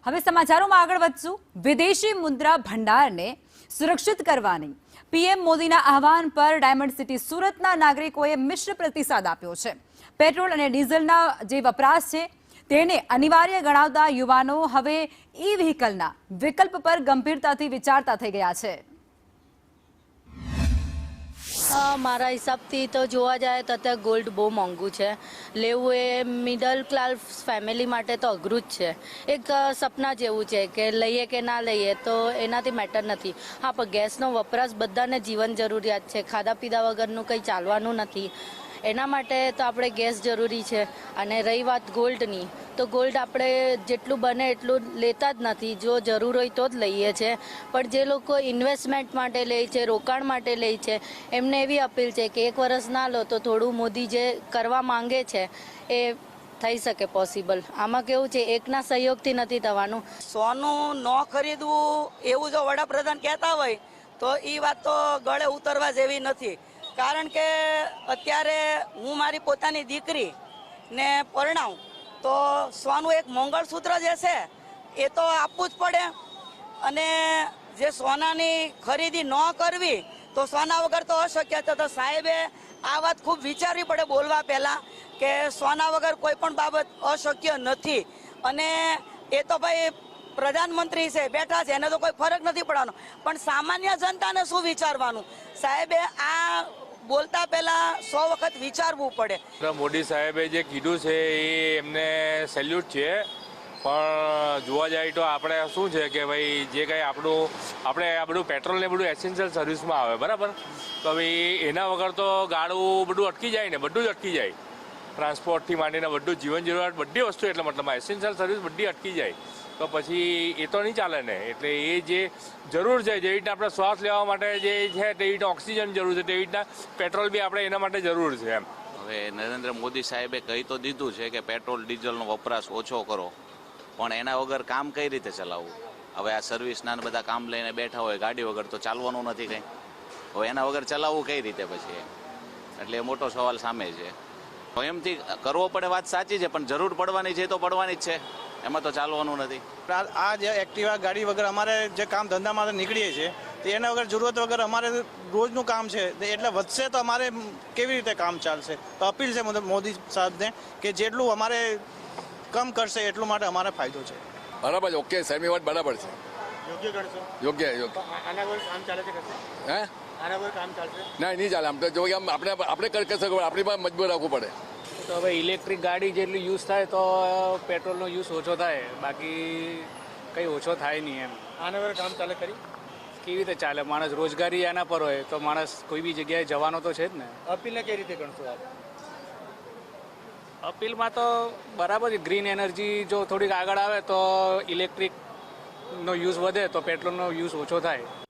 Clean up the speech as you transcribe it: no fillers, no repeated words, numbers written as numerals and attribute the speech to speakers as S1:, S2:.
S1: હવે સમાચારોમાં આગળ વધશું। વિદેશી મુદ્રા ભંડારને સુરક્ષિત કરવાની પીએમ મોદીના આહવાન પર ડાયમંડ સિટી સુરતના નાગરિકોએ મિશ્ર પ્રતિસાદ આપ્યો છે। પેટ્રોલ અને ડીઝલના જે વપરાશ છે તેને અનિવાર્ય ગણાવતા યુવાનો હવે ઈ વ્હીકલના વિકલ્પ પર ગંભીરતાથી વિચારતા થઈ ગયા છે।
S2: મારા હિસાબથી તો જોવા જાય તો અત્યારે ગોલ્ડ બહુ મોંઘું છે, લેવું એ મિડલ ક્લાસ ફેમિલી માટે તો અઘરું જ છે। એક સપના જેવું છે કે લઈએ કે ના લઈએ તો એનાથી મેટર નથી। હા, પણ ગેસનો વપરાશ બધાને જીવન જરૂરિયાત છે, ખાધા પીધા વગરનું કંઈ ચાલવાનું નથી, એના માટે તો આપણે ગેસ જરૂરી છે। અને રહી વાત ગોલ્ડની, તો ગોલ્ડ આપણે જેટલું બને એટલું લેતા જ નથી, જો જરૂર હોય તો જ લઈએ છીએ। પણ જે લોકો ઇન્વેસ્ટમેન્ટ માટે લે છે, રોકાણ માટે લે છે, એમને એવી અપીલ છે કે 1 વર્ષ ના લો તો થોડું મોદી જે કરવા માંગે છે એ થઈ શકે પોસિબલ। આમાં કેવું છે, એકના સહયોગથી નથી થવાનું।
S3: સોનું ન ખરીદવું એવું જો વડાપ્રધાન કહેતા હોય તો એ વાત તો ગળે ઉતરવા જેવી નથી। કારણ કે અત્યારે હું મારી પોતાની દીકરીને પરણાવું તો સોનું એક મંગળસૂત્ર જે છે એ તો આપવું જ પડે। અને જે સોનાની ખરીદી ન કરવી તો સોના વગર તો અશક્ય છે। તો સાહેબે આ વાત ખૂબ વિચારવી પડે બોલવા પહેલાં કે સોના વગર કોઈ પણ બાબત અશક્ય નથી। અને એ તો ભાઈ પ્રધાનમંત્રી છે, બેઠા છે, એને તો કોઈ ફરક નથી પડવાનો, પણ સામાન્ય જનતાને શું વિચારવાનું? સાહેબે આ બોલતા પહેલા 100 વખત વિચારવું પડે।
S4: મોદી સાહેબે જે કીધું છે એ એમને સેલ્યુટ છે, પણ જોવા જાય તો આપણે શું છે કે ભાઈ જે કંઈ આપણે આ બધું પેટ્રોલ ને બધું એસેન્શિયલ સર્વિસમાં આવે, બરાબર? તો ભાઈ એના વગર તો ગાડું બધું અટકી જાય ને, બધું જ અટકી જાય, ટ્રાન્સપોર્ટથી માંડીને બધું જીવન જરૂરિયાત બધી વસ્તુ, એટલે મતલબ એસેન્શિયલ સર્વિસ બધી અટકી જાય તો પછી એ તો નહીં ચાલે ને। એટલે એ જે જરૂર છે, જેવી રીતના આપણે શ્વાસ લેવા માટે જે છે તેવી રીતના ઓક્સિજન જરૂર છે, તેવી રીતના પેટ્રોલ બી આપણે એના માટે જરૂર છે એમ।
S5: હવે નરેન્દ્ર મોદી સાહેબે કહી તો દીધું છે કે પેટ્રોલ ડીઝલનો વપરાશ ઓછો કરો, પણ એના વગર કામ કઈ રીતે ચલાવવું? હવે આ સર્વિસના બધા કામ લઈને બેઠા હોય, ગાડી વગર તો ચાલવાનું નથી કંઈ, હવે એના વગર ચલાવવું કઈ રીતે પછી? એટલે એ મોટો સવાલ સામે છે। એમથી કરવો પડે, વાત સાચી છે, પણ જરૂર પડવાની છે તો પડવાની જ છે, એમાં તો ચાલવાનું નથી।
S6: આ જે એક્ટિવા ગાડી વગર અમારે જે કામ ધંધામાં નીકળીએ છીએ તો એના વગર જરૂરત વગર અમારે રોજનું કામ છે, એટલે વધશે તો અમારે કેવી રીતે કામ ચાલશે? તો અપીલ છે મોદી સાહેબને કે જેટલું અમારે કમ કરશે એટલું માટે અમારે ફાયદો છે।
S7: બરાબર, ઓકે, સાહેબની વાત બરાબર છે,
S6: યોગ્ય ગણશો?
S7: યોગ્ય
S6: આના વગર કામ ચાલે છે?
S7: હે
S6: આના વગર કામ ચાલશે?
S7: ના, નહીં ચાલે। આમ તો જો આમ આપણે કરી શકીએ, આપણી પાસે મજબૂર રાખવું પડે।
S8: તો હવે ઇલેક્ટ્રિક ગાડી જેટલી યુઝ થાય તો પેટ્રોલનો યુઝ ઓછો થાય, બાકી કંઈ ઓછો થાય નહીં એમ।
S6: આના વગર કામ ચાલે કરી?
S8: કેવી રીતે ચાલે? માણસ રોજગારી એના પર હોય તો માણસ કોઈ બી જગ્યાએ જવાનો તો છે જ ને।
S6: અપીલને કઈ રીતે ગણશો આપ?
S8: અપીલમાં તો બરાબર છે, ગ્રીન એનર્જી જો થોડીક આગળ આવે તો ઇલેક્ટ્રિકનો યુઝ વધે તો પેટ્રોલનો યુઝ ઓછો થાય।